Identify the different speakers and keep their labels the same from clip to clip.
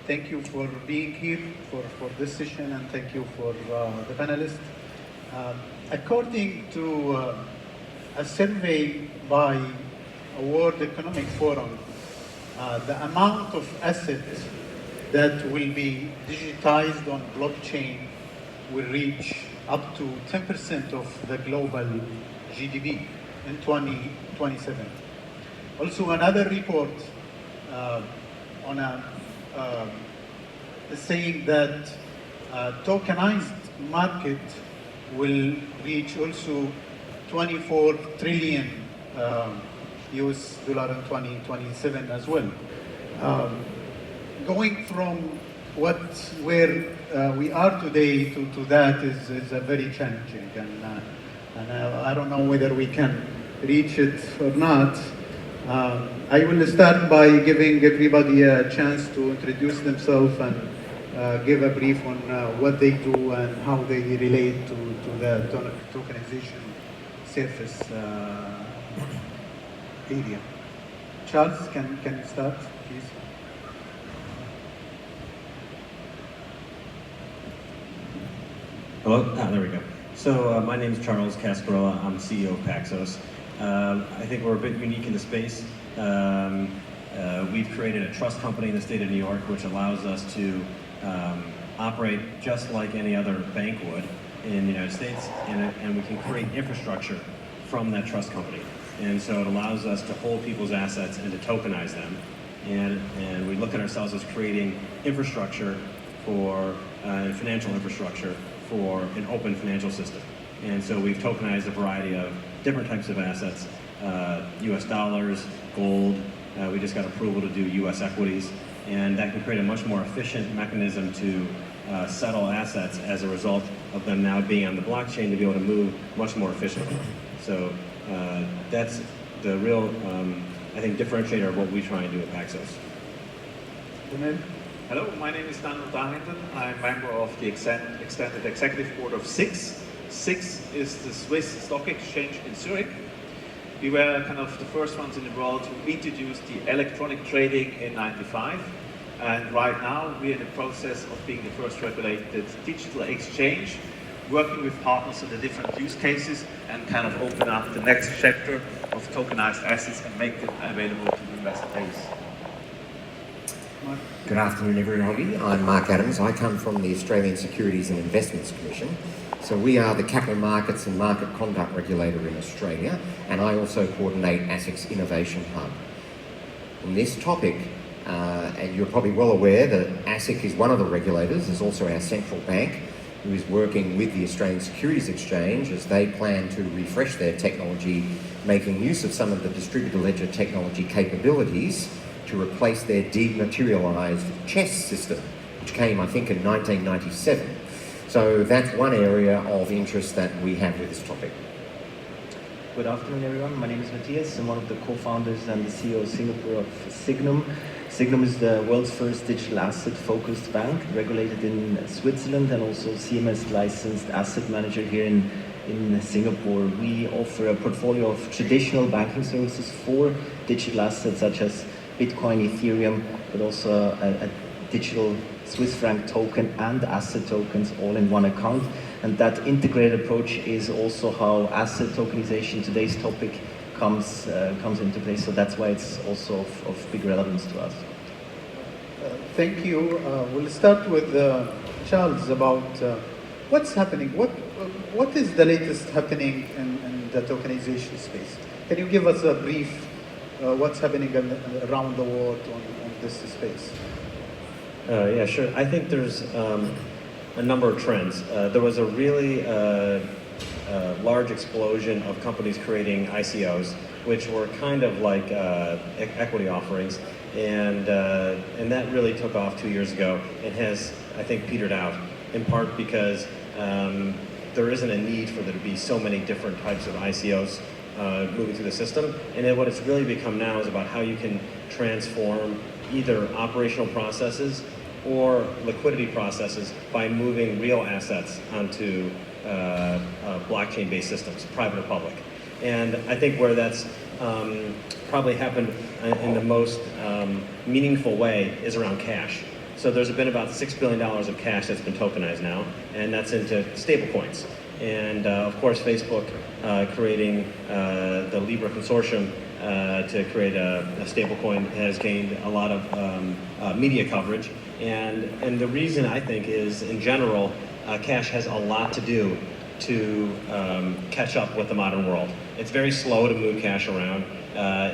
Speaker 1: Thank you for being here for this session, and thank you for the panelists. According to a survey by a World Economic Forum, the amount of assets that will be digitized on blockchain will reach up to 10% of the global GDP in 2027. Also, another report on a saying that tokenized market will reach also 24 trillion US dollar in 2027 as well. Going from where we are today to that is very challenging, and I don't know whether we can reach it or not. I will start by giving everybody a chance to introduce themselves and give a brief on what they do and how they relate to the tokenization surface area. Charles, can you start, please?
Speaker 2: Hello? There we go. So my name is Charles Cascarilla. I'm CEO of Paxos. I think we're a bit unique in the space. We've created a trust company in the state of New York, which allows us to operate just like any other bank would in the United States, and we can create infrastructure from that trust company. And so it allows us to hold people's assets and to tokenize them. And we look at ourselves as creating infrastructure for financial infrastructure for an open financial system. And so we've tokenized a variety of different types of assets, US dollars, gold. We just got approval to do US equities, and that can create a much more efficient mechanism to settle assets as a result of them now being on the blockchain to be able to move much more efficiently. So that's the real, I think, differentiator of what we try and do at Paxos.
Speaker 3: Hello, my name is Daniel Darlington. I'm member of the extended executive board of SIX. SIX is the Swiss Stock Exchange in Zurich. We were kind of the first ones in the world to introduce the electronic trading in '95. And right now we're in the process of being the first regulated digital exchange, working with partners on the different use cases and kind of open up the next chapter of tokenized assets and make them available to the investor base.
Speaker 4: Good afternoon, everybody. I'm Mark Adams. I come from the Australian Securities and Investments Commission. So we are the capital markets and market conduct regulator in Australia, and I also coordinate ASIC's Innovation Hub. On this topic, and you're probably well aware that ASIC is one of the regulators, is also our central bank, who is working with the Australian Securities Exchange as they plan to refresh their technology, making use of some of the distributed ledger technology capabilities to replace their dematerialized chess system, which came, I think, in 1997. So that's one area of interest that we have with this topic.
Speaker 5: Good afternoon, everyone. My name is Matthias. I'm one of the co-founders and the CEO of Singapore of Signum. Signum is the world's first digital asset-focused bank, regulated in Switzerland, and also CMS licensed asset manager here in Singapore. We offer a portfolio of traditional banking services for digital assets such as Bitcoin, Ethereum, but also a digital Swiss franc token and asset tokens all in one account. And that integrated approach is also how asset tokenization, today's topic, comes into play. So that's why it's also of big relevance to us.
Speaker 1: Thank you. We'll start with Charles about what's happening. What is the latest happening in the tokenization space? Can you give us a brief what's happening around the world on this space?
Speaker 2: Yeah, sure. I think there's a number of trends. There was a really large explosion of companies creating ICOs, which were kind of like equity offerings, and that really took off 2 years ago. It has, I think, petered out, in part because there isn't a need for there to be so many different types of ICOs moving through the system. And then what it's really become now is about how you can transform either operational processes or liquidity processes by moving real assets onto blockchain-based systems, private or public. And I think where that's probably happened in the most meaningful way is around cash. So there's been about $6 billion of cash that's been tokenized now, and that's into stablecoins. And of course, Facebook creating the Libra consortium to create a stablecoin has gained a lot of media coverage. And the reason, I think, is in general, cash has a lot to do to catch up with the modern world. It's very slow to move cash around.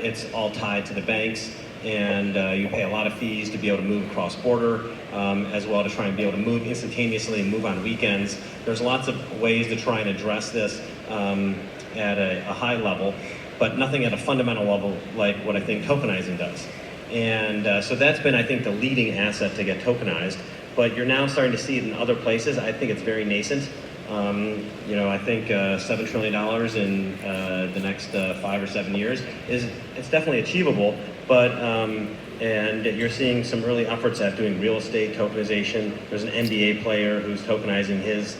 Speaker 2: It's all tied to the banks, and you pay a lot of fees to be able to move cross-border, as well to try and be able to move instantaneously and move on weekends. There's lots of ways to try and address this at a high level, but nothing at a fundamental level like what I think tokenizing does. And so that's been, I think, the leading asset to get tokenized, but you're now starting to see it in other places. I think it's very nascent. You know, I think $7 trillion in the next 5 or 7 years it's definitely achievable, but and you're seeing some early efforts at doing real estate tokenization. There's an NBA player who's tokenizing his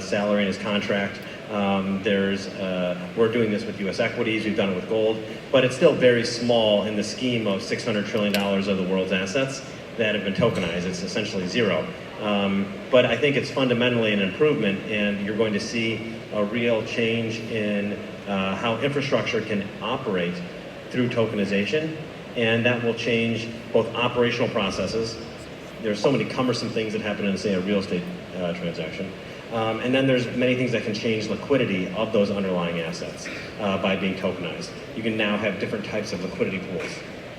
Speaker 2: salary and his contract. We're doing this with U.S. equities, we've done it with gold, but it's still very small in the scheme of $600 trillion of the world's assets that have been tokenized. It's essentially zero. But I think it's fundamentally an improvement, and you're going to see a real change in how infrastructure can operate through tokenization, and that will change both operational processes. There's so many cumbersome things that happen in, say, a real estate transaction. And then there's many things that can change liquidity of those underlying assets by being tokenized. You can now have different types of liquidity pools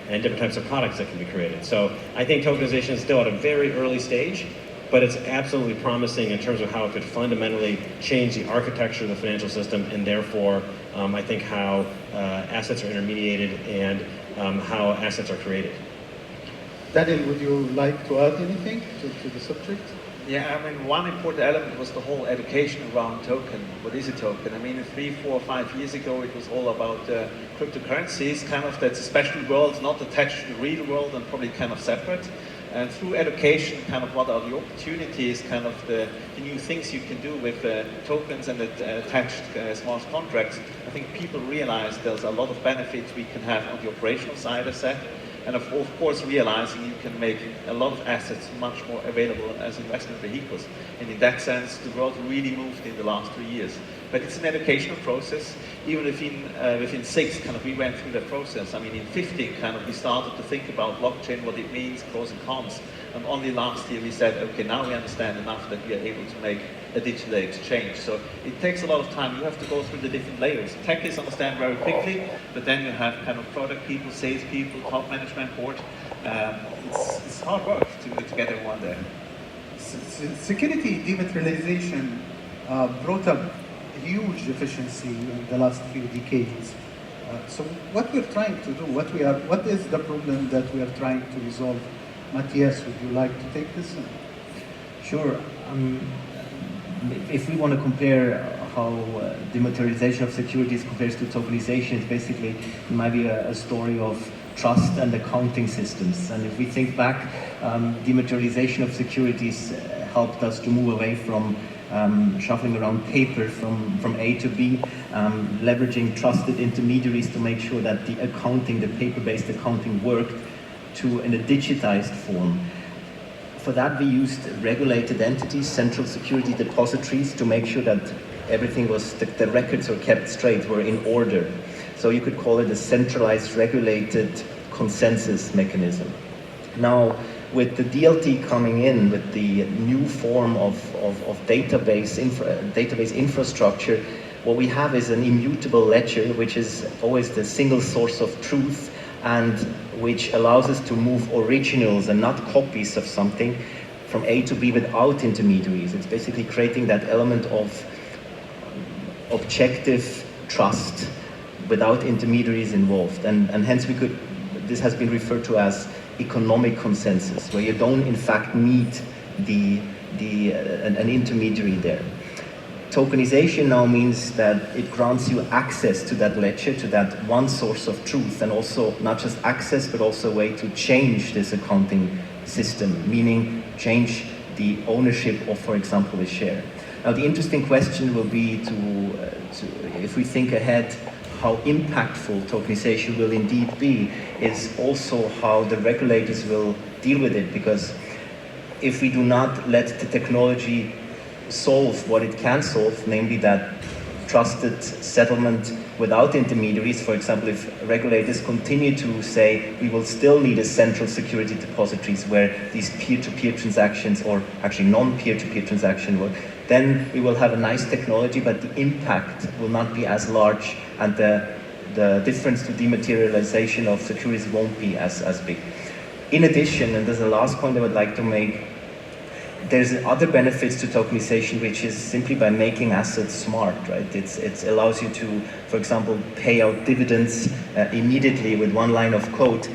Speaker 2: and different types of products that can be created. So I think tokenization is still at a very early stage, but it's absolutely promising in terms of how it could fundamentally change the architecture of the financial system, and therefore I think how assets are intermediated and how assets are created.
Speaker 1: Daniel, would you like to add anything to the subject?
Speaker 3: Yeah, I mean, one important element was the whole education around token. What is a token? I mean, 3, 4, 5 years ago, it was all about cryptocurrencies, kind of that's a special world, not attached to the real world and probably kind of separate. And through education, kind of what are the opportunities, kind of the new things you can do with tokens and attached smart contracts, I think people realize there's a lot of benefits we can have on the operational side of that. And of course, realizing you can make a lot of assets much more available as investment vehicles. And in that sense, the world really moved in the last 3 years. But it's an educational process. Even within 6, kind of, we went through that process. I mean, in 15, kind of, we started to think about blockchain, what it means, pros and cons. And only last year we said, okay, now we understand enough that we are able to make a digital exchange. So it takes a lot of time. You have to go through the different layers. Techies understand very quickly, but then you have kind of product people, sales people, top management board. It's hard work to get everyone there.
Speaker 1: Security dematerialization brought up huge efficiency in the last few decades. So what we're trying to do, what is the problem that we are trying to resolve? Matthias, would you like to take this?
Speaker 5: Sure. If we want to compare how dematerialization of securities compares to tokenization, it's basically, it might be a story of trust and accounting systems. And if we think back, dematerialization of securities helped us to move away from shuffling around paper from A to B, leveraging trusted intermediaries to make sure that the accounting, the paper-based accounting, worked in a digitized form. For that, we used regulated entities, central security depositories, to make sure that everything was, the records were kept straight, were in order. So you could call it a centralized, regulated consensus mechanism. Now, with the DLT coming in, with the new form of database infrastructure, what we have is an immutable ledger, which is always the single source of truth, and which allows us to move originals and not copies of something from A to B without intermediaries. It's basically creating that element of objective trust without intermediaries involved. And hence this has been referred to as economic consensus, where you don't in fact need an intermediary there. Tokenization now means that it grants you access to that ledger, to that one source of truth, and also not just access, but also a way to change this accounting system, meaning change the ownership of, for example, a share. Now, the interesting question will be if we think ahead, how impactful tokenization will indeed be is also how the regulators will deal with it, because if we do not let the technology solve what it can solve, namely that trusted settlement without intermediaries, for example, if regulators continue to say we will still need a central security depositories where these peer-to-peer transactions, or actually non-peer-to-peer transaction work, then we will have a nice technology, but the impact will not be as large, and the difference to dematerialization of securities won't be as big. In addition, and there's the last point I would like to make, there's other benefits to tokenization, which is simply by making assets smart, right? It allows you to, for example, pay out dividends immediately with one line of code,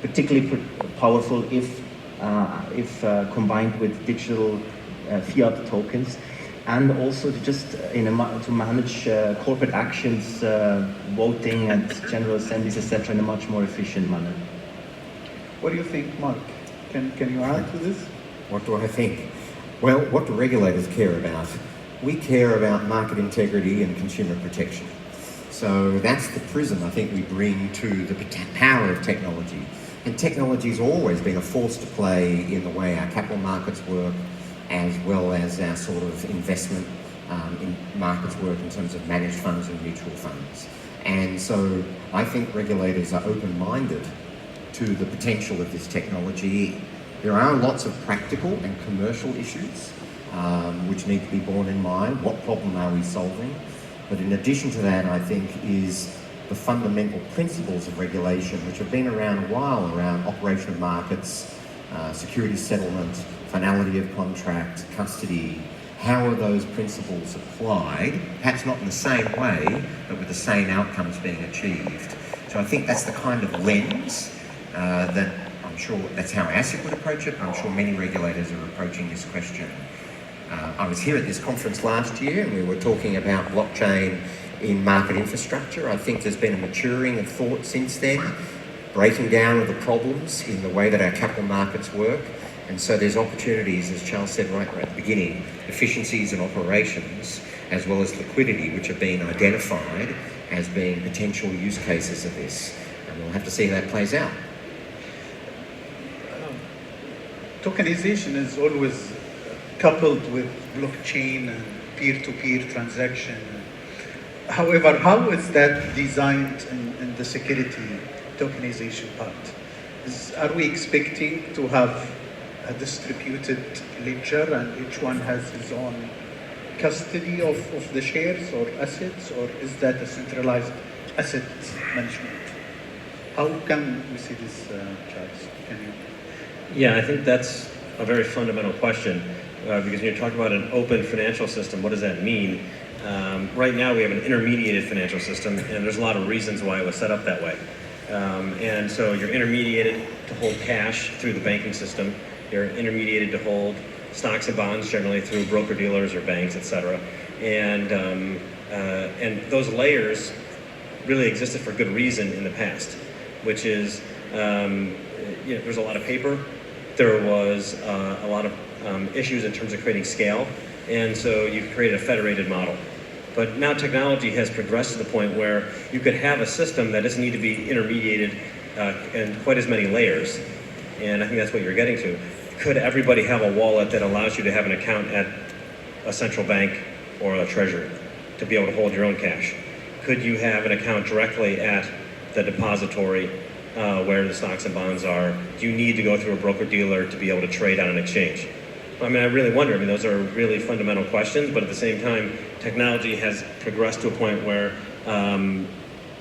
Speaker 5: particularly powerful if combined with digital fiat tokens, and also to just to manage corporate actions, voting and general assemblies, etc., in a much more efficient manner.
Speaker 1: What do you think, Mark? Can you add to this?
Speaker 4: What do I think? Well, what do regulators care about? We care about market integrity and consumer protection. So that's the prism I think we bring to the power of technology. And technology's always been a force to play in the way our capital markets work, as well as our sort of investment in markets work in terms of managed funds and mutual funds. And so I think regulators are open-minded to the potential of this technology. There are lots of practical and commercial issues which need to be borne in mind. What problem are we solving? But in addition to that, I think, is the fundamental principles of regulation, which have been around a while, around operation of markets, security settlement, finality of contract, custody. How are those principles applied? Perhaps not in the same way, but with the same outcomes being achieved. So I think that's the kind of lens that I'm sure that's how ASIC would approach it. I'm sure many regulators are approaching this question. I was here at this conference last year and we were talking about blockchain in market infrastructure. I think there's been a maturing of thought since then, breaking down of the problems in the way that our capital markets work. And so there's opportunities, as Charles said right at the beginning, efficiencies in operations as well as liquidity, which have been identified as being potential use cases of this. And we'll have to see how that plays out.
Speaker 1: Tokenization is always coupled with blockchain and peer-to-peer transaction. However, how is that designed in the security tokenization part? Are we expecting to have a distributed ledger and each one has his own custody of the shares or assets, or is that a centralized asset management? How can we see this, Charles? Can you?
Speaker 2: Yeah, I think that's a very fundamental question because when you're talking about an open financial system, what does that mean? Right now we have an intermediated financial system, and there's a lot of reasons why it was set up that way. And so you're intermediated to hold cash through the banking system. You're intermediated to hold stocks and bonds, generally through broker-dealers or banks, etc. And those layers really existed for good reason in the past, which is there's a lot of paper. There was a lot of issues in terms of creating scale, and so you've created a federated model. But now technology has progressed to the point where you could have a system that doesn't need to be intermediated in quite as many layers, and I think that's what you're getting to. Could everybody have a wallet that allows you to have an account at a central bank or a treasury to be able to hold your own cash? Could you have an account directly at the depository where the stocks and bonds are? Do you need to go through a broker-dealer to be able to trade on an exchange? I mean, I really wonder. I mean, those are really fundamental questions, but at the same time, technology has progressed to a point where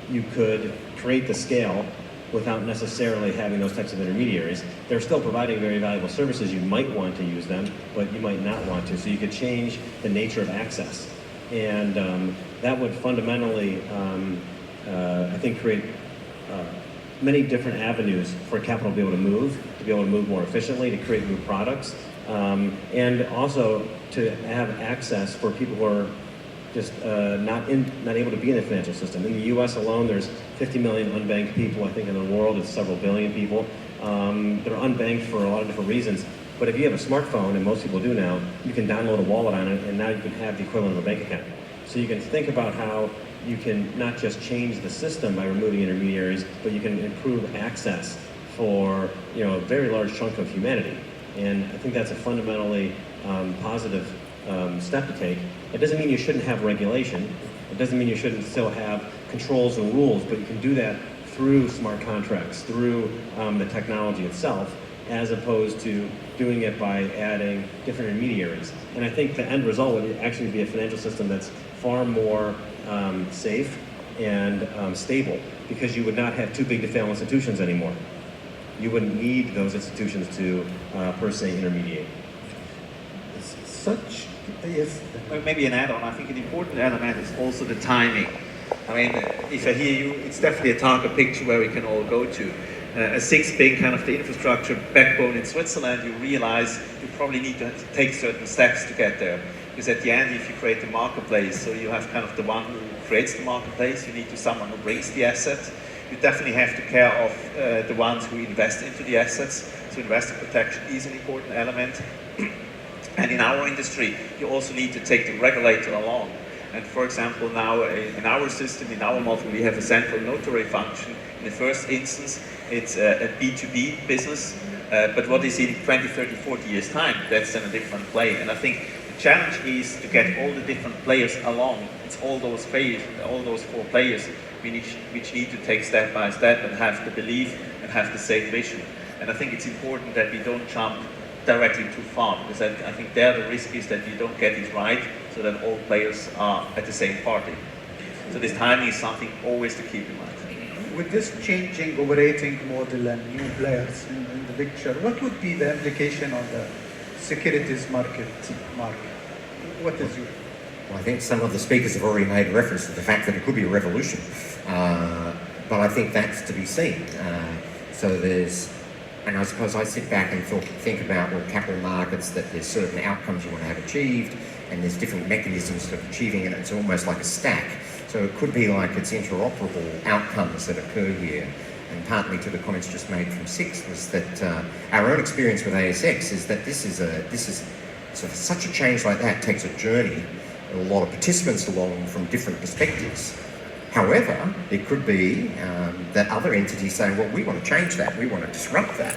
Speaker 2: you could create the scale without necessarily having those types of intermediaries. They're still providing very valuable services. You might want to use them, but you might not want to. So you could change the nature of access. And that would fundamentally, I think, create many different avenues for capital to be able to move more efficiently, to create new products, and also to have access for people who are just not able to be in the financial system. In the U.S. alone, there's 50 million unbanked people. I think in the world, it's several billion people. They're unbanked for a lot of different reasons. But if you have a smartphone, and most people do now, you can download a wallet on it, and now you can have the equivalent of a bank account. So you can think about how you can not just change the system by removing intermediaries, but you can improve access for a very large chunk of humanity. And I think that's a fundamentally positive step to take. It doesn't mean you shouldn't have regulation. It doesn't mean you shouldn't still have controls and rules, but you can do that through smart contracts, through the technology itself, as opposed to doing it by adding different intermediaries. And I think the end result would actually be a financial system that's far more safe and stable, because you would not have too big to fail institutions anymore. You wouldn't need those institutions to, per se, intermediate.
Speaker 1: Yes.
Speaker 3: Maybe an add-on. I think an important element is also the timing. I mean, if I hear you, it's definitely a target picture where we can all go to. A SIX being kind of the infrastructure backbone in Switzerland, you realize you probably need to take certain steps to get there. Because at the end, if you create a marketplace, so you have kind of the one who creates the marketplace, you need to someone who brings the asset. You definitely have to care of the ones who invest into the assets. So investor protection is an important element. And in our industry, you also need to take the regulator along. And for example, now in our system, in our model, we have a central notary function. In the first instance, it's a B2B business. But what is in 20, 30, 40 years' time, that's then a different play. And I think the challenge is to get all the different players along. It's all those players, all those four players, which need to take step by step and have the belief and have the same vision. And I think it's important that we don't jump directly too far, because I think there the risk is that you don't get it right, so that all players are at the same party. So this timing is something always to keep in mind.
Speaker 1: With this changing operating model and new players in the picture, what would be the implication on the securities market? What is your...
Speaker 4: Well, I think some of the speakers have already made reference to the fact that it could be a revolution, but I think that's to be seen. And I suppose I sit back and think about, well, capital markets, that there's certain outcomes you want to have achieved, and there's different mechanisms of achieving it. It's almost like a stack. So it could be like it's interoperable outcomes that occur here. And partly to the comments just made from SIX was that our own experience with ASX is that this is sort of such a change like that takes a journey, a lot of participants along from different perspectives. However, it could be that other entities saying, well, we want to change that, we want to disrupt that,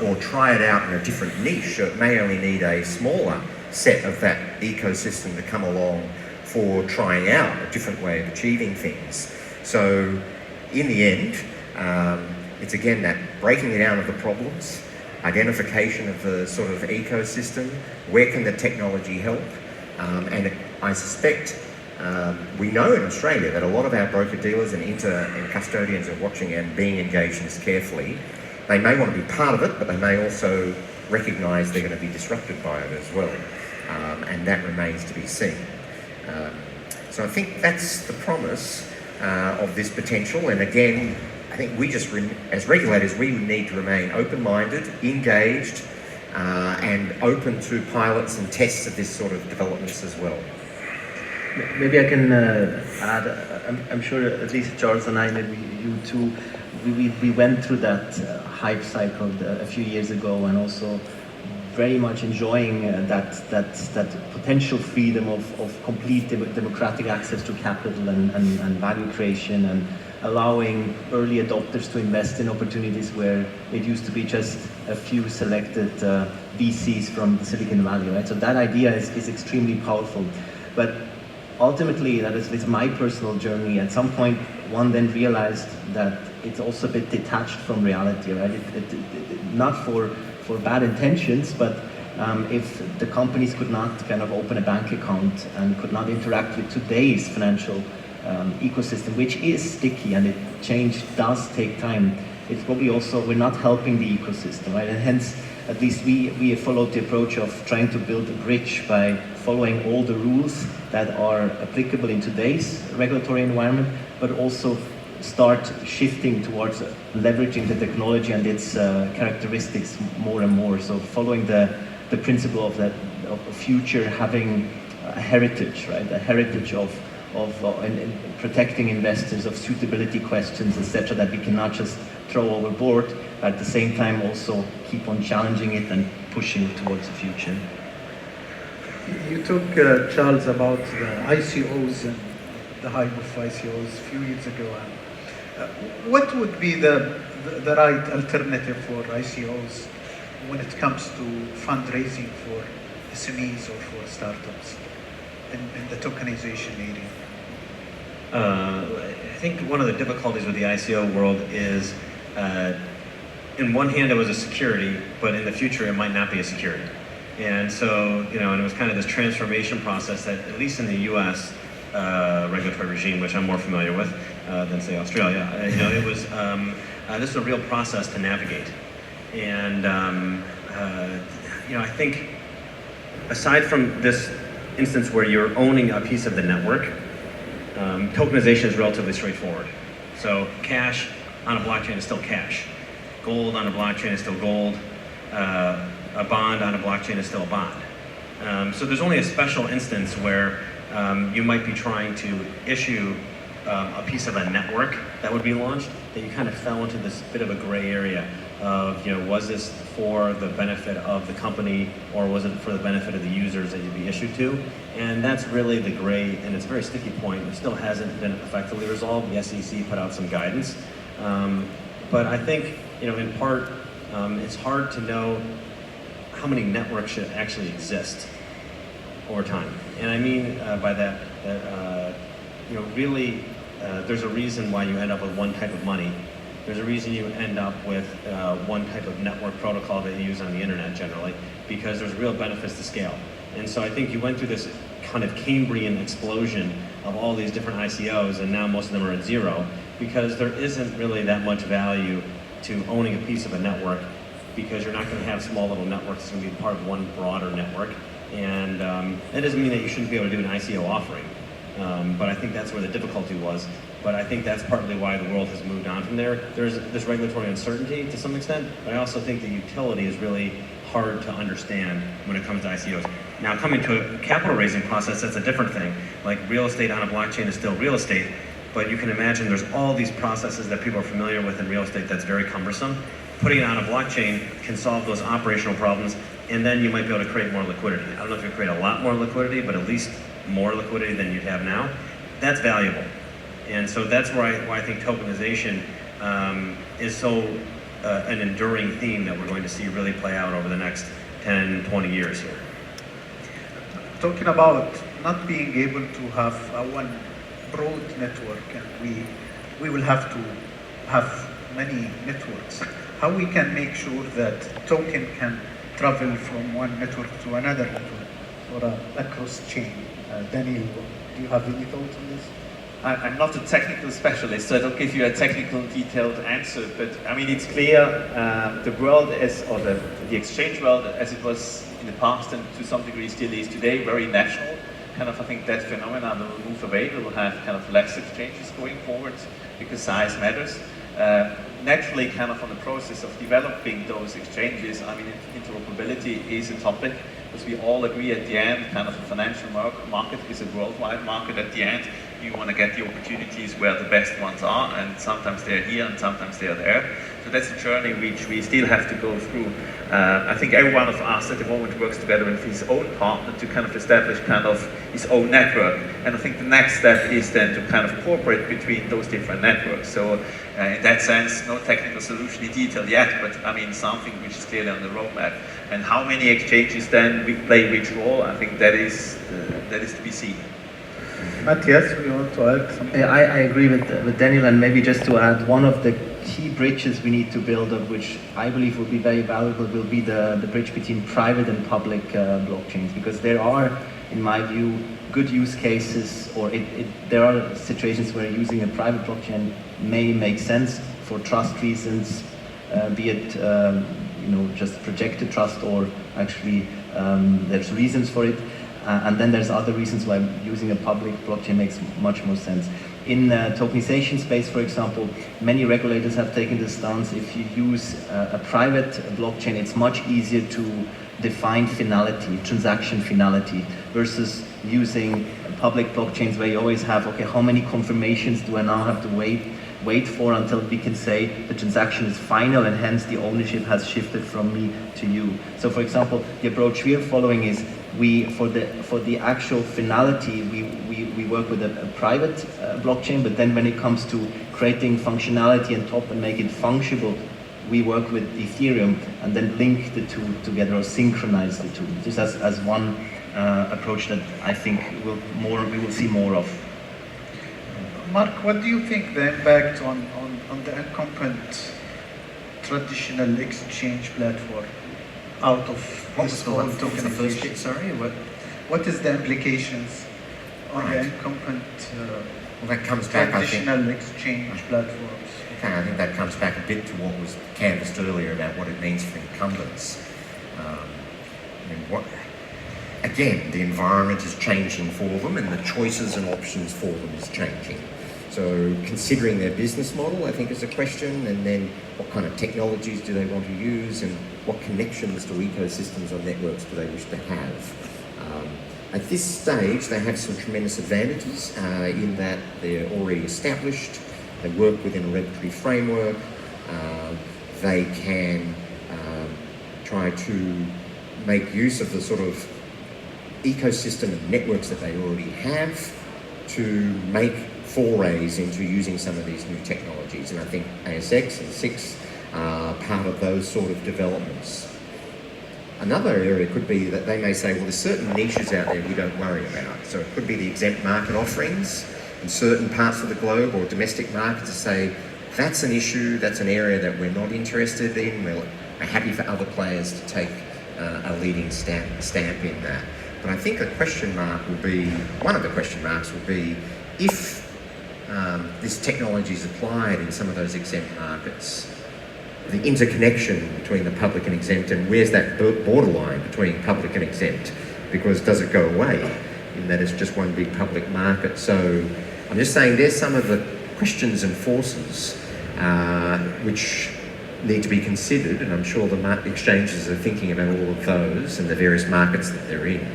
Speaker 4: or try it out in a different niche. So it may only need a smaller set of that ecosystem to come along for trying out a different way of achieving things. So in the end, it's again that breaking down of the problems, identification of the sort of ecosystem, where can the technology help, and I suspect we know in Australia that a lot of our broker-dealers and custodians are watching and being engaged in this carefully. They may want to be part of it, but they may also recognise they're going to be disrupted by it as well, and that remains to be seen. So I think that's the promise of this potential, and again, I think we just, as regulators, we need to remain open-minded, engaged, and open to pilots and tests of this sort of developments as well.
Speaker 5: Maybe I can add, I'm sure at least Charles and I, maybe you too, we went through that hype cycle a few years ago, and also very much enjoying that potential freedom of complete democratic access to capital and value creation, and allowing early adopters to invest in opportunities where it used to be just a few selected VCs from the Silicon Valley, right? So that idea is extremely powerful. But ultimately, that is my personal journey. At some point, one then realized that it's also a bit detached from reality, right? Not for bad intentions, but if the companies could not kind of open a bank account and could not interact with today's financial ecosystem, which is sticky and change does take time, it's probably also, we're not helping the ecosystem, right? And hence, at least we followed the approach of trying to build a bridge by following all the rules that are applicable in today's regulatory environment, but also start shifting towards leveraging the technology and its characteristics more and more. So following the principle of the future having a heritage, right? A heritage of protecting investors, of suitability questions, etc., that we cannot just throw overboard, but at the same time also keep on challenging it and pushing it towards the future.
Speaker 1: You talk, Charles, about the ICOs and the hype of ICOs a few years ago. What would be the right alternative for ICOs when it comes to fundraising for SMEs or for startups in the tokenization area?
Speaker 2: I think one of the difficulties with the ICO world is, in one hand, it was a security, but in the future, it might not be a security. And so, and it was kind of this transformation process that, at least in the U.S. Regulatory regime, which I'm more familiar with than, say, Australia, it was this is a real process to navigate. And I think, aside from this instance where you're owning a piece of the network, tokenization is relatively straightforward. So cash on a blockchain is still cash. Gold on a blockchain is still gold. A bond on a blockchain is still a bond. So there's only a special instance where you might be trying to issue a piece of a network that would be launched, that you kind of fell into this bit of a gray area of, was this for the benefit of the company, or was it for the benefit of the users that you'd be issued to? And that's really the gray, and it's a very sticky point. It still hasn't been effectively resolved. The SEC put out some guidance. But I think, in part, it's hard to know how many networks should actually exist over time. And I mean by that, really, there's a reason why you end up with one type of money. There's a reason you end up with one type of network protocol that you use on the internet generally, because there's real benefits to scale. And so I think you went through this kind of Cambrian explosion of all these different ICOs, and now most of them are at zero, because there isn't really that much value to owning a piece of a network, because you're not going to have small little networks. It's going to be part of one broader network. And that doesn't mean that you shouldn't be able to do an ICO offering. But I think that's where the difficulty was. But I think that's partly why the world has moved on from there. There's this regulatory uncertainty to some extent, but I also think the utility is really hard to understand when it comes to ICOs. Now, coming to a capital raising process, that's a different thing. Like, real estate on a blockchain is still real estate, but you can imagine there's all these processes that people are familiar with in real estate that's very cumbersome. Putting it on a blockchain can solve those operational problems, and then you might be able to create more liquidity. I don't know if you create a lot more liquidity, but at least more liquidity than you have now. That's valuable. And so that's why I think tokenization is so an enduring theme that we're going to see really play out over the next 10, 20 years here.
Speaker 1: Talking about not being able to have one broad network, and we will have to have many networks. How we can make sure that token can travel from one network to another network or across chain? Daniel, do you have any thoughts on this?
Speaker 3: I'm not a technical specialist, so I don't give you a technical detailed answer, but I mean, it's clear the world or the exchange world as it was in the past and to some degree still is today, very national. I think that phenomenon will move away. We will have less exchanges going forward because size matters. Naturally, on the process of developing those exchanges, I mean, interoperability is a topic, because we all agree at the end, the financial market is a worldwide market at the end. You want to get the opportunities where the best ones are, and sometimes they're here and sometimes they're there. So that's a journey which we still have to go through. I think every one of us at the moment works together with his own partner to establish his own network. And I think the next step is then to cooperate between those different networks. So in that sense, no technical solution in detail yet, but I mean something which is clearly on the roadmap. And how many exchanges then play which role, I think that is to be seen.
Speaker 1: Matthias, we want to add something?
Speaker 5: I agree with Daniel, and maybe just to add, one of the key bridges we need to build up, which I believe will be very valuable, will be the bridge between private and public blockchains, because there are, in my view, good use cases, or there are situations where using a private blockchain may make sense for trust reasons, be it just projected trust, or actually there's reasons for it. And then there's other reasons why using a public blockchain makes much more sense. In the tokenization space, for example, many regulators have taken the stance, if you use a private blockchain, it's much easier to define finality, transaction finality, versus using public blockchains where you always have, okay, how many confirmations do I now have to wait for until we can say the transaction is final, and hence the ownership has shifted from me to you. So for example, the approach we are following is, for the actual finality, we we work with a private blockchain, but then when it comes to creating functionality on top and make it fungible, we work with Ethereum and then link the two together or synchronize the two. Just as one approach that I think we will see more of.
Speaker 6: Mark, what do you think the impact on the incumbent traditional exchange platform out of this whole tokenization?
Speaker 4: Sorry,
Speaker 6: What is the implications on the incumbent
Speaker 4: well, that comes back,
Speaker 6: traditional exchange platforms?
Speaker 4: Okay, I think that comes back a bit to what was canvassed earlier about what it means for incumbents. Again, the environment is changing for them and the choices and options for them is changing. So considering their business model, I think, is a question, and then what kind of technologies do they want to use and what connections to ecosystems or networks do they wish to have. At this stage, they have some tremendous advantages in that they're already established, they work within a regulatory framework, they can try to make use of the sort of ecosystem and networks that they already have to make forays into using some of these new technologies. And I think ASX and SIX are part of those sort of developments. Another area could be that they may say, well, there's certain niches out there we don't worry about. So it could be the exempt market offerings in certain parts of the globe or domestic markets to say, that's an issue, that's an area that we're not interested in. We're happy for other players to take a leading stamp in that. But I think a question mark will be, one of the question marks will be, if this technology is applied in some of those exempt markets, the interconnection between the public and exempt, and where's that borderline between public and exempt? Because does it go away in that it's just one big public market? So I'm just saying there's some of the questions and forces which need to be considered, and I'm sure the exchanges are thinking about all of those and the various markets that they're in.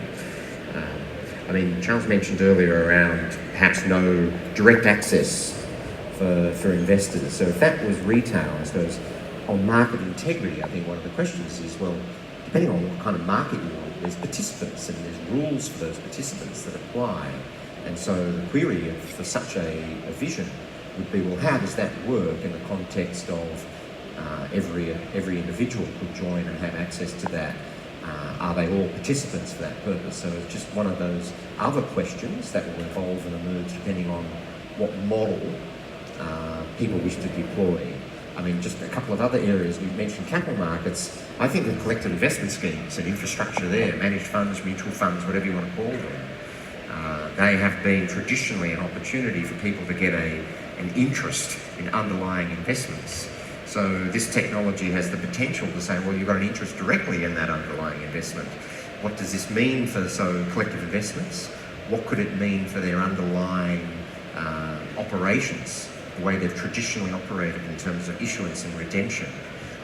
Speaker 4: I mean, Charles mentioned earlier around perhaps no direct access for investors. So if that was retail, I suppose, on market integrity, I think one of the questions is, well, depending on what kind of market you want, there's participants and there's rules for those participants that apply. And so the query for such a vision would be, well, how does that work in the context of every individual could join and have access to that? Are they all participants for that purpose? So it's just one of those other questions that will evolve and emerge depending on what model people wish to deploy. I mean, just a couple of other areas. We've mentioned capital markets. I think the collective investment schemes and infrastructure there, managed funds, mutual funds, whatever you want to call them, they have been traditionally an opportunity for people to get an interest in underlying investments. So this technology has the potential to say, well, you've got an interest directly in that underlying investment. What does this mean for collective investments? What could it mean for their underlying operations, the way they've traditionally operated in terms of issuance and redemption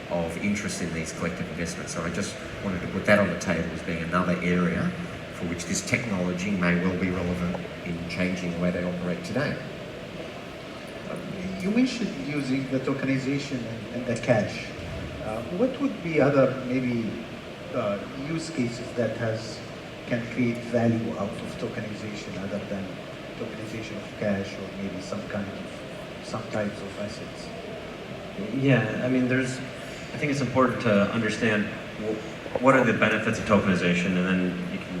Speaker 4: of interest in these collective investments? So I just wanted to put that on the table as being another area for which this technology may well be relevant in changing the way they operate today.
Speaker 6: You mentioned using the tokenization and the cash. What would be other maybe use cases that can create value out of tokenization other than tokenization of cash or maybe some types of assets?
Speaker 2: Yeah, I mean, I think it's important to understand what are the benefits of tokenization, and then you can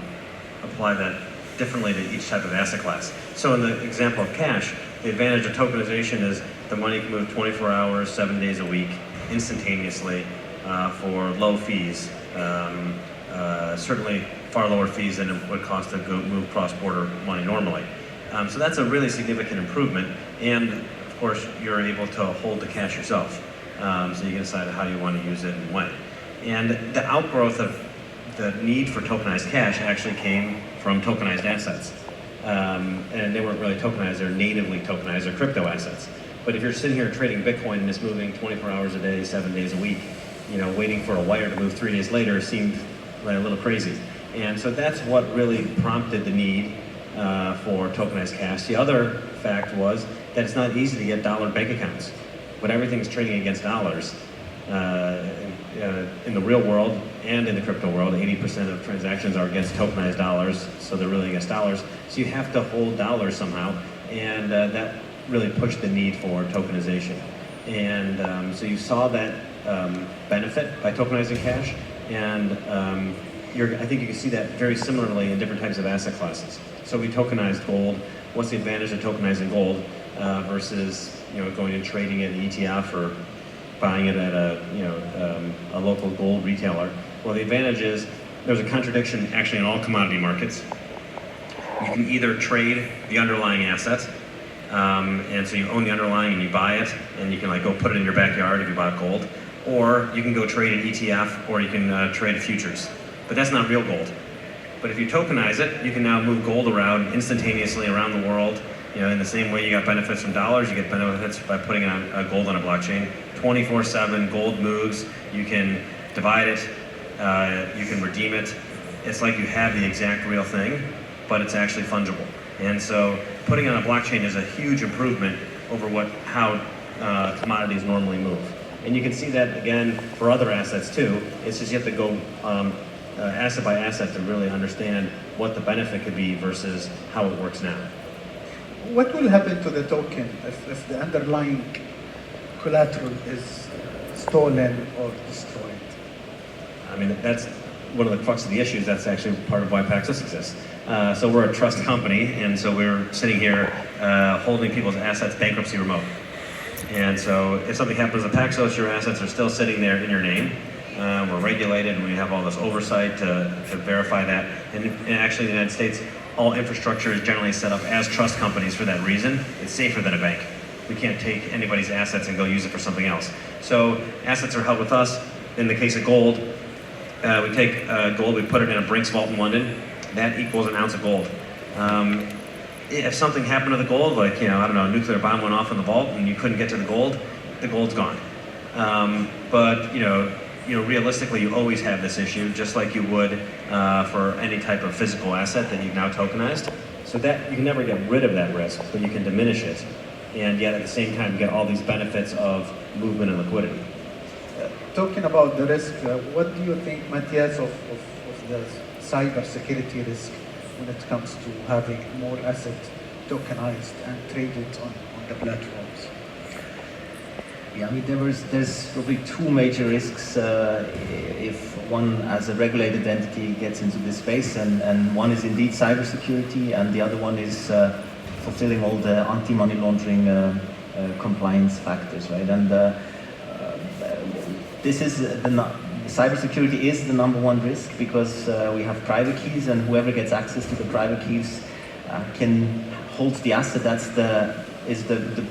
Speaker 2: apply that differently to each type of asset class. So in the example of cash, the advantage of tokenization is the money can move 24 hours, 7 days a week, instantaneously, for low fees. Certainly far lower fees than it would cost to go move cross-border money normally. So that's a really significant improvement, and of course you're able to hold the cash yourself. So you can decide how you want to use it and when. And the outgrowth of the need for tokenized cash actually came from tokenized assets. And they weren't really tokenized, they're natively tokenized, they're crypto assets. But if you're sitting here trading Bitcoin and it's moving 24 hours a day, 7 days a week, waiting for a wire to move 3 days later seemed like a little crazy. And so that's what really prompted the need for tokenized cash. The other fact was that it's not easy to get dollar bank accounts. When everything's trading against dollars, in the real world and in the crypto world, 80% of transactions are against tokenized dollars, so they're really against dollars. So you have to hold dollars somehow, and that really pushed the need for tokenization. And so you saw that benefit by tokenizing cash, and I think you can see that very similarly in different types of asset classes. So we tokenized gold. What's the advantage of tokenizing gold versus going and trading it in an ETF or buying it at a local gold retailer? Well, the advantage is there's a contradiction actually in all commodity markets. You can either trade the underlying asset, and so you own the underlying and you buy it, and you can go put it in your backyard if you bought gold, or you can go trade an ETF, or you can trade futures. But that's not real gold. But if you tokenize it, you can now move gold around instantaneously around the world. In the same way you got benefits from dollars, you get benefits by putting gold on a blockchain. 24/7, gold moves. You can divide it. You can redeem it. It's like you have the exact real thing, but it's actually fungible. And so putting it on a blockchain is a huge improvement over how commodities normally move. And you can see that again for other assets too. It's just you have to go asset by asset to really understand what the benefit could be versus how it works now.
Speaker 6: What will happen to the token if the underlying collateral is stolen or destroyed?
Speaker 2: I mean, that's one of the crux of the issues. That's actually part of why Paxos exists. So we're a trust company, and so we're sitting here holding people's assets bankruptcy remote. And so if something happens to Paxos, your assets are still sitting there in your name. We're regulated, and we have all this oversight to verify that. And actually, in the United States, all infrastructure is generally set up as trust companies for that reason. It's safer than a bank. We can't take anybody's assets and go use it for something else. So assets are held with us. In the case of gold, we take gold, we put it in a Brinks vault in London. That equals an ounce of gold. If something happened to the gold, like, I don't know, a nuclear bomb went off in the vault and you couldn't get to the gold's gone. But realistically, you always have this issue, just like you would for any type of physical asset that you've now tokenized. So that you can never get rid of that risk, but you can diminish it, and yet at the same time get all these benefits of movement and liquidity.
Speaker 6: Talking about the risk, what do you think, Matthias, of the cybersecurity risk when it comes to having more assets tokenized and traded on the platforms?
Speaker 5: Yeah, I mean, there's probably two major risks if one, as a regulated entity, gets into this space, and one is indeed cybersecurity, and the other one is fulfilling all the anti-money laundering compliance factors, right? And cybersecurity is the number one risk because we have private keys, and whoever gets access to the private keys can hold the asset. That's the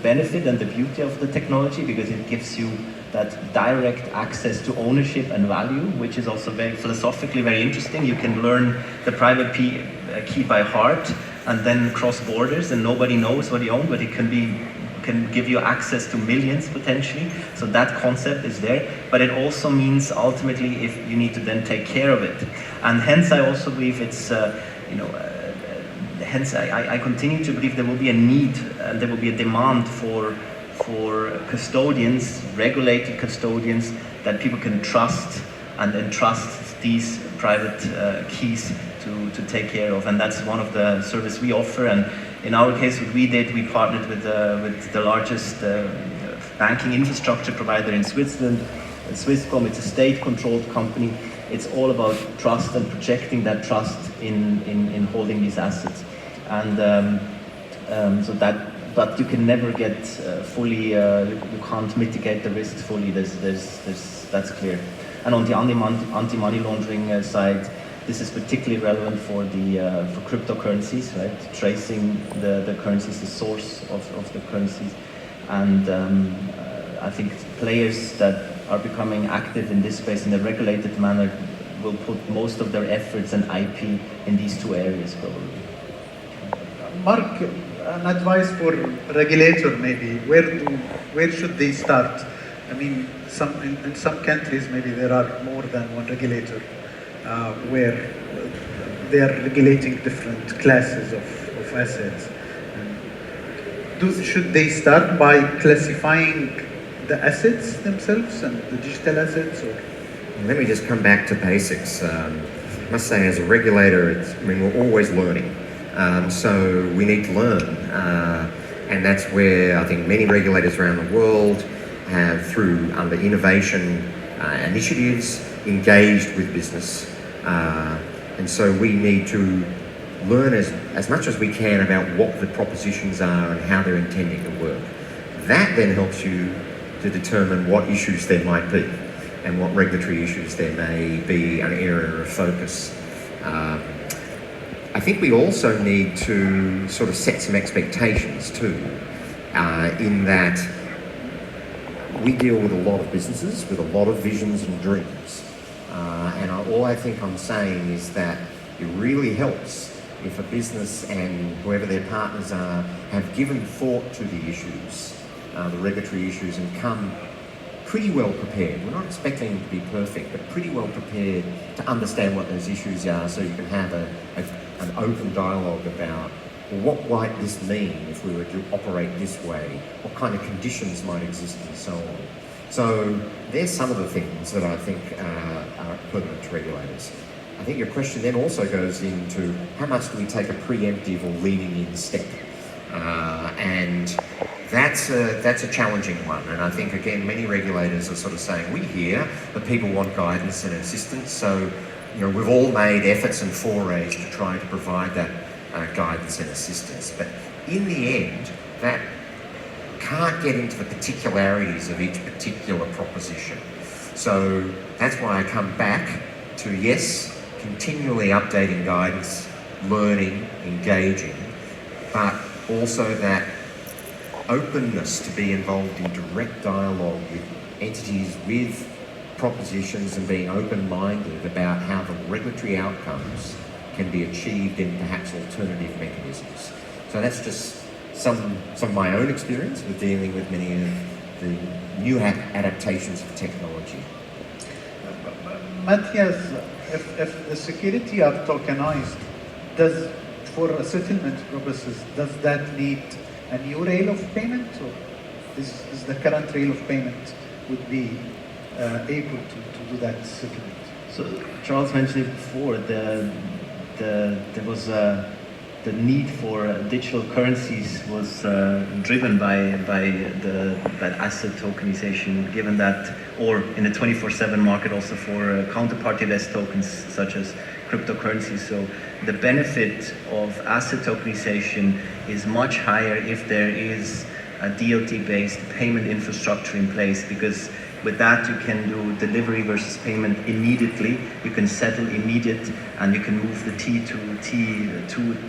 Speaker 5: benefit and the beauty of the technology, because it gives you that direct access to ownership and value, which is also very philosophically very interesting. You can learn the private key by heart and then cross borders, and nobody knows what you own, but it can give you access to millions potentially. So that concept is there, but it also means ultimately if you need to then take care of it. And hence I also believe it's hence I continue to believe there will be a need and there will be a demand for custodians, regulated custodians that people can trust and entrust these private keys to take care of. And that's one of the services we offer. And in our case, what we did, we partnered with the largest banking infrastructure provider in Switzerland, Swisscom. It's a state-controlled company. It's all about trust and projecting that trust in holding these assets. And but you can never get fully, you can't mitigate the risks fully, that's clear. And on the anti-money laundering side, this is particularly relevant for cryptocurrencies, right? Tracing the currencies, the source of the currencies. And I think players that are becoming active in this space in a regulated manner will put most of their efforts and IP in these two areas probably.
Speaker 6: Mark, an advice for regulator maybe, where should they start? I mean, in some countries maybe there are more than one regulator where they are regulating different classes of assets. Should they start by classifying the assets themselves and the digital assets, or
Speaker 4: Let me just come back to basics. I must say, as a regulator, we're always learning. So we need to learn. And that's where I think many regulators around the world have, under innovation initiatives, engaged with business. And so we need to learn as much as we can about what the propositions are and how they're intending to work. That then helps you to determine what issues there might be and what regulatory issues there may be an area of focus. I think we also need to sort of set some expectations too, in that we deal with a lot of businesses, with a lot of visions and dreams. All I think I'm saying is that it really helps if a business and whoever their partners are have given thought to the issues, the regulatory issues, and come pretty well prepared. We're not expecting them to be perfect, but pretty well prepared to understand what those issues are, so you can have an open dialogue about, well, what might this mean if we were to operate this way? What kind of conditions might exist and so on? So there's some of the things that I think are pertinent to regulators. I think your question then also goes into how much do we take a preemptive or leaning in step? And that's a challenging one. And I think, again, many regulators are sort of saying, we hear that people want guidance and assistance. So, we've all made efforts and forays to try to provide that guidance and assistance. But in the end, that can't get into the particularities of each particular proposition. So that's why I come back to, yes, continually updating guidance, learning, engaging, but also that openness to be involved in direct dialogue with entities, with propositions, and being open-minded about how the regulatory outcomes can be achieved in perhaps alternative mechanisms. So that's just some of my own experience with dealing with many of the new adaptations of technology.
Speaker 1: Matthias, if the security are tokenized, for settlement purposes, does that need a new rail of payment, or is the current rail of payment would be able to do that settlement?
Speaker 5: So Charles mentioned it before. There was the need for digital currencies was driven by that asset tokenization, given that, or in the 24/7 market also for counterparty-less tokens such as cryptocurrencies. So the benefit of asset tokenization is much higher if there is a DLT-based payment infrastructure in place, because with that you can do delivery versus payment immediately, you can settle immediate, and you can move the T to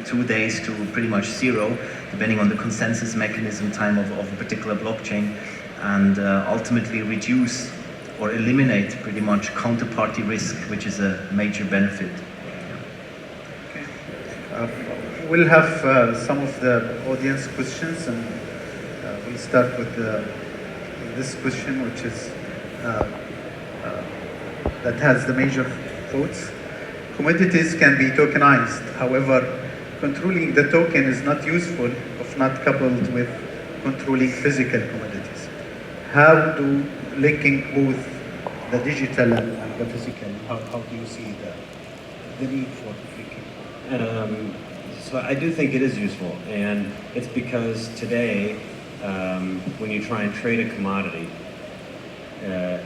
Speaker 5: 2 days to pretty much 0, depending on the consensus mechanism time of a particular blockchain, and ultimately reduce or eliminate pretty much counterparty risk, which is a major benefit.
Speaker 1: We'll have some of the audience questions, and we'll start with this question, which is that has the major votes. Commodities can be tokenized. However, controlling the token is not useful if not coupled with controlling physical commodities. How do linking both the digital and the physical, how do you see the need for linking?
Speaker 2: So I do think it is useful, and it's because today, when you try and trade a commodity,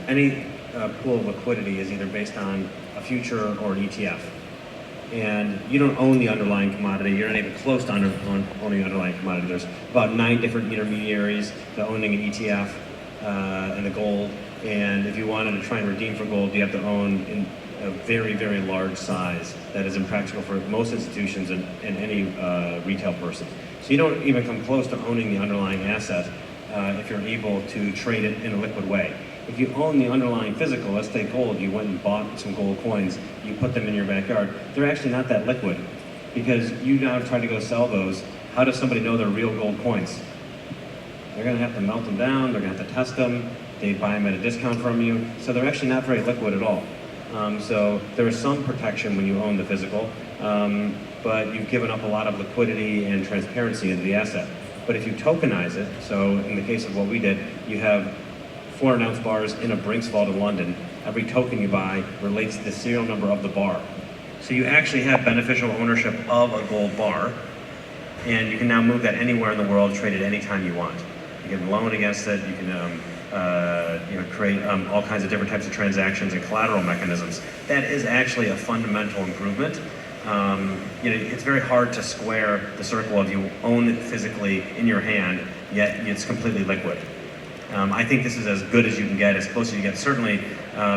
Speaker 2: any pool of liquidity is either based on a future or an ETF. And you don't own the underlying commodity, you're not even close to owning the underlying commodity. There's about 9 different intermediaries that owning an ETF and the gold. And if you wanted to try and redeem for gold, you have to own in a very, very large size that is impractical for most institutions and any retail person. So you don't even come close to owning the underlying asset if you're able to trade it in a liquid way. If you own the underlying physical, let's take gold, you went and bought some gold coins, you put them in your backyard, they're actually not that liquid, because you now try to go sell those. How does somebody know they're real gold coins? They're gonna have to melt them down, they're gonna have to test them, they buy them at a discount from you, so they're actually not very liquid at all. So there is some protection when you own the physical, but you've given up a lot of liquidity and transparency into the asset. But if you tokenize it, so in the case of what we did, you have 400-ounce bars in a Brinks vault in London, every token you buy relates to the serial number of the bar. So you actually have beneficial ownership of a gold bar, and you can now move that anywhere in the world, trade it anytime you want. You can loan against it, you can create all kinds of different types of transactions and collateral mechanisms. That is actually a fundamental improvement. It's very hard to square the circle of you own it physically in your hand, yet it's completely liquid. I think this is as good as you can get, as close as you get. Certainly,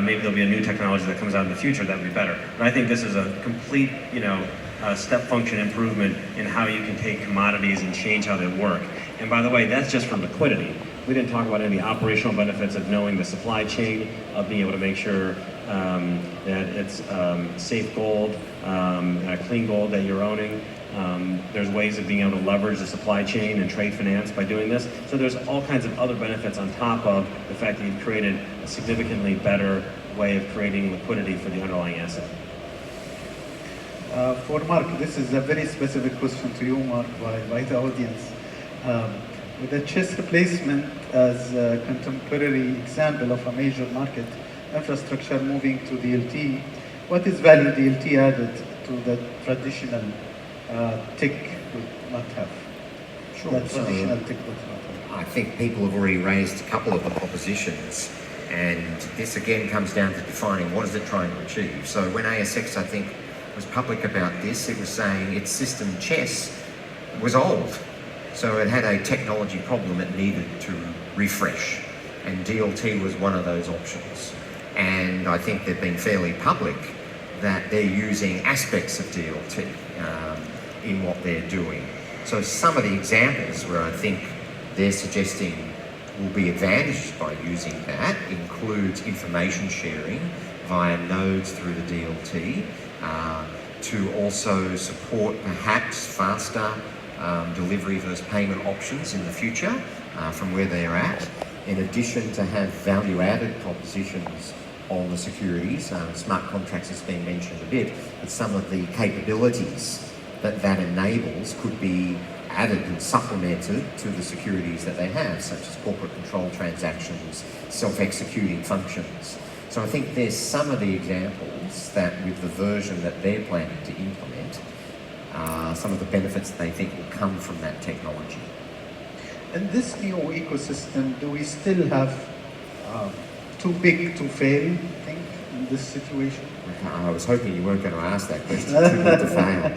Speaker 2: maybe there'll be a new technology that comes out in the future that would be better. But I think this is a complete, step function improvement in how you can take commodities and change how they work. And by the way, that's just for liquidity. We didn't talk about any of the operational benefits of knowing the supply chain, of being able to make sure that it's safe gold, clean gold that you're owning. There's ways of being able to leverage the supply chain and trade finance by doing this. So there's all kinds of other benefits on top of the fact that you've created a significantly better way of creating liquidity for the underlying asset.
Speaker 1: For Mark, this is a very specific question to you, Mark, by the audience. With the chess replacement as a contemporary example of a major market infrastructure moving to DLT, what is value DLT added to the traditional tick would not have?
Speaker 4: Sure.
Speaker 1: That traditional tick would not have.
Speaker 4: I think people have already raised a couple of the propositions, and this again comes down to defining what is it trying to achieve. So when ASX, I think, was public about this, it was saying its system chess was old. So it had a technology problem it needed to refresh, and DLT was one of those options. And I think they've been fairly public that they're using aspects of DLT in what they're doing. So some of the examples where I think they're suggesting will be advantaged by using that includes information sharing via nodes through the DLT, to also support perhaps faster delivery versus payment options in the future from where they're at, in addition to have value-added propositions on the securities. Smart contracts has been mentioned a bit, but some of the capabilities that enables could be added and supplemented to the securities that they have, such as corporate control transactions, self-executing functions. So I think there's some of the examples that with the version that they're planning to implement, some of the benefits they think will come from that technology.
Speaker 1: In this new ecosystem, do we still have too big to fail, I think, in this situation?
Speaker 4: I was hoping you weren't going to ask that question, too big to fail.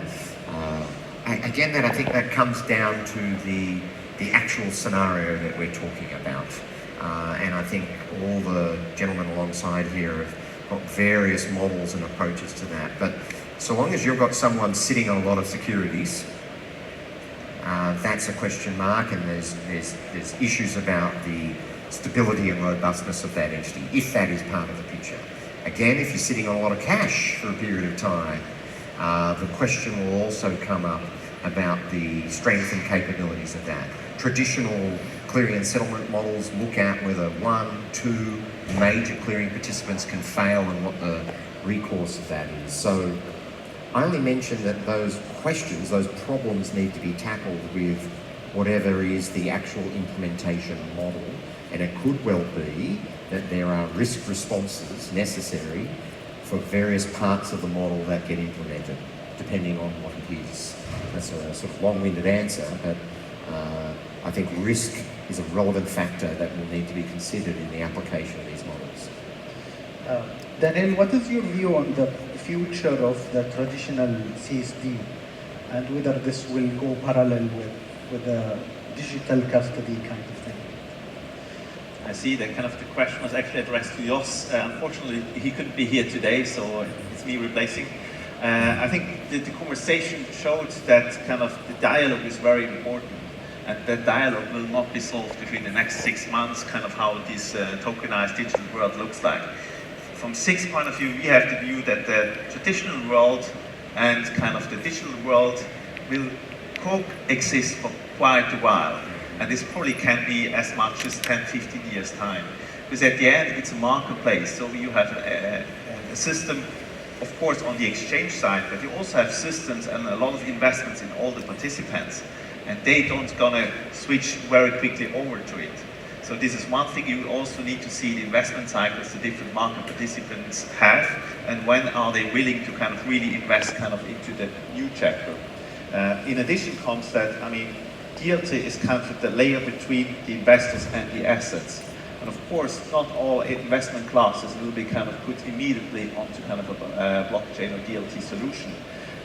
Speaker 4: Again, I think that comes down to the actual scenario that we're talking about. And I think all the gentlemen alongside here have got various models and approaches to that. But so long as you've got someone sitting on a lot of securities, that's a question mark, and there's issues about the stability and robustness of that entity, if that is part of the picture. Again, if you're sitting on a lot of cash for a period of time, the question will also come up about the strength and capabilities of that. Traditional clearing and settlement models look at whether one, two major clearing participants can fail and what the recourse of that is. So I only mention that those questions, those problems need to be tackled with whatever is the actual implementation model, and it could well be that there are risk responses necessary for various parts of the model that get implemented, depending on what it is. That's a sort of long-winded answer, but I think risk is a relevant factor that will need to be considered in the application of these models.
Speaker 1: Daniel, what is your view on the future of the traditional CSD and whether this will go parallel with the digital custody kind of thing?
Speaker 3: I see that kind of the question was actually addressed to Jos. Unfortunately, he couldn't be here today, so it's me replacing. I think the conversation showed that kind of the dialogue is very important, and that dialogue will not be solved between the next 6 months, kind of how this tokenized digital world looks like. From SIG's point of view, we have the view that the traditional world and kind of the digital world will coexist for quite a while. And this probably can be as much as 10, 15 years' time. Because at the end, it's a marketplace. So you have a system, of course, on the exchange side, but you also have systems and a lot of investments in all the participants. And they don't gonna switch very quickly over to it. So this is one thing. You also need to see the investment cycles the different market participants have, and when are they willing to kind of really invest kind of into the new chapter. In addition comes that, I mean, DLT is kind of the layer between the investors and the assets. And of course, not all investment classes will be kind of put immediately onto kind of a blockchain or DLT solution.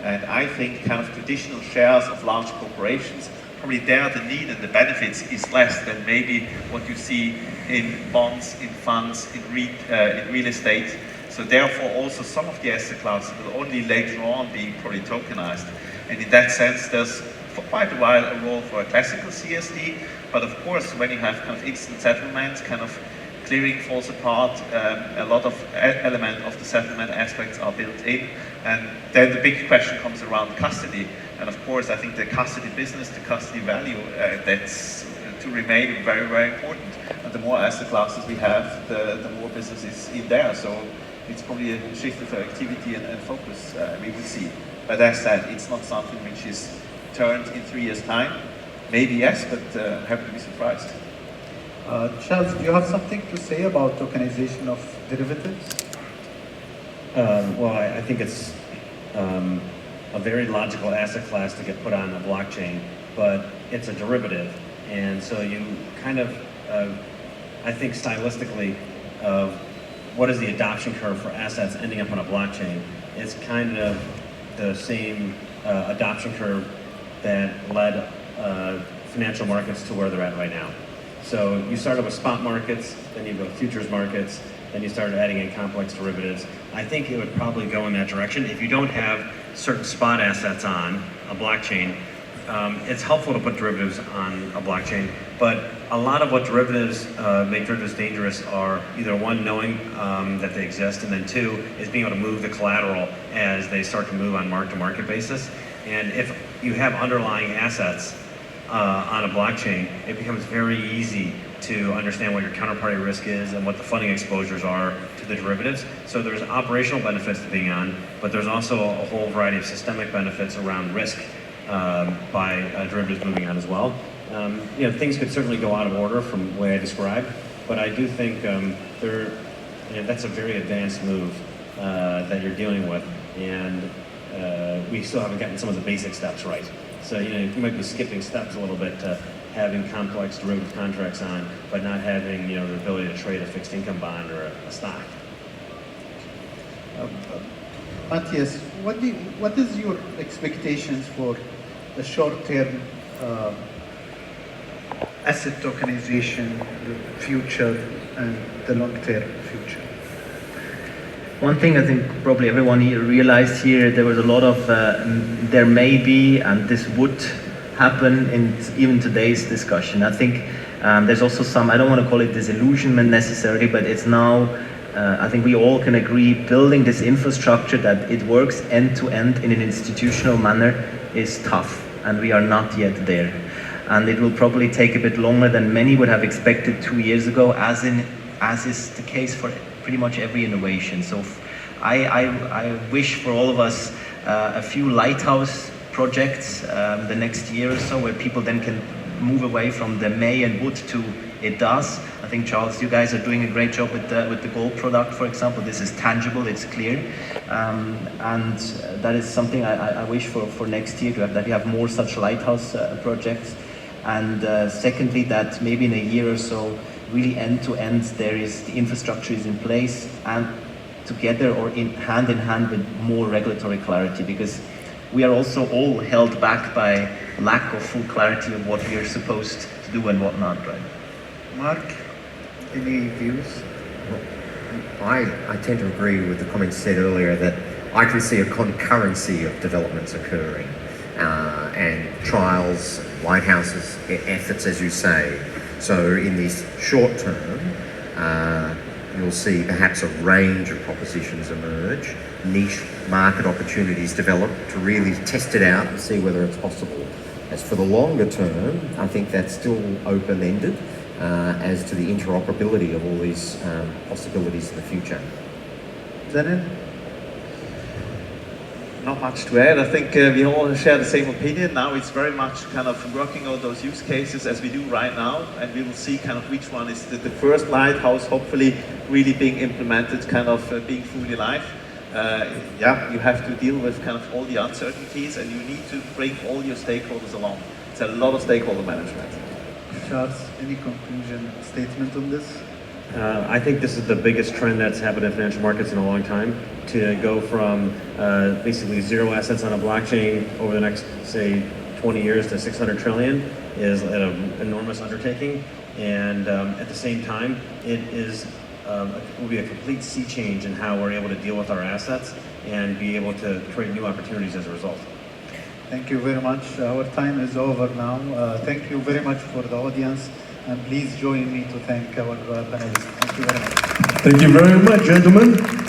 Speaker 3: And I think kind of traditional shares of large corporations, probably there the need and the benefits is less than maybe what you see in bonds, in funds, in real estate. So therefore also some of the asset classes will only later on be probably tokenized. And in that sense, there's for quite a while a role for a classical CSD, but of course when you have kind of instant settlements, kind of clearing falls apart, a lot of element of the settlement aspects are built in, and then the big question comes around custody. And of course I think the custody business, the custody value, that's to remain very, very important. And the more asset classes we have, the more business is in there. So it's probably a shift of activity and focus we will see. But as said, it's not something which is turned in 3 years' time. Maybe yes, but happy to be surprised.
Speaker 6: Charles, do you have something to say about tokenization of derivatives?
Speaker 2: Well, I think it's a very logical asset class to get put on a blockchain, but it's a derivative. And so you kind of, I think stylistically, of what is the adoption curve for assets ending up on a blockchain? It's kind of the same adoption curve that led financial markets to where they're at right now. So you started with spot markets, then you go futures markets, then you started adding in complex derivatives. I think it would probably go in that direction. If you don't have certain spot assets on a blockchain, it's helpful to put derivatives on a blockchain, but a lot of what derivatives make derivatives dangerous are either one, knowing that they exist, and then two, is being able to move the collateral as they start to move on mark-to-market basis. And if you have underlying assets on a blockchain, it becomes very easy to understand what your counterparty risk is and what the funding exposures are to the derivatives. So there's operational benefits to being on, but there's also a whole variety of systemic benefits around risk by derivatives moving on as well. You know, things could certainly go out of order from the way I described, but I do think that's a very advanced move that you're dealing with, and we still haven't gotten some of the basic steps right. So you might be skipping steps a little bit to having complex derivative contracts on, but not having the ability to trade a fixed income bond or a stock.
Speaker 1: Matthias, what is your expectations for the short-term asset tokenization, the future, and the long-term future?
Speaker 5: One thing I think probably everyone here realized here, there was a lot of there may be, and this would happen in even today's discussion. I think there's also some, I don't want to call it disillusionment necessarily, but it's now, I think we all can agree, building this infrastructure that it works end to end in an institutional manner is tough, and we are not yet there. And it will probably take a bit longer than many would have expected 2 years ago, as is the case for pretty much every innovation. So I wish for all of us a few lighthouse projects the next year or so, where people then can move away from the may and would to it does. I think, Charles, you guys are doing a great job with the gold product, for example. This is tangible, it's clear, and that is something I wish for next year, that we have more such lighthouse projects. And secondly, that maybe in a year or so, really end to end, the infrastructure is in place, and together or in hand with more regulatory clarity, because we are also all held back by lack of full clarity of what we are supposed to do and what not, right?
Speaker 6: Mark, any views?
Speaker 4: I tend to agree with the comments said earlier that I can see a concurrency of developments occurring and trials, White House's efforts, as you say. So in this short term, you'll see perhaps a range of propositions emerge, niche market opportunities develop to really test it out and see whether it's possible. As for the longer term, I think that's still open-ended as to the interoperability of all these possibilities in the future.
Speaker 1: Zanin?
Speaker 3: not much to add. I think we all share the same opinion. Now it's very much kind of working on those use cases as we do right now, and we will see kind of which one is the first lighthouse, hopefully really being implemented, kind of being fully live. Yeah, you have to deal with kind of all the uncertainties, and you need to bring all your stakeholders along. It's a lot of stakeholder management.
Speaker 1: Charles, any conclusion statement on this?
Speaker 2: I think this is the biggest trend that's happened in financial markets in a long time. To go from basically zero assets on a blockchain over the next, say, 20 years to 600 trillion is an enormous undertaking. And at the same time, it will be a complete sea change in how we're able to deal with our assets and be able to create new opportunities as a result.
Speaker 1: Thank you very much. Our time is over now. Thank you very much for the audience. And please join me to thank our panelists. Thank you very much.
Speaker 7: Thank you very much, gentlemen.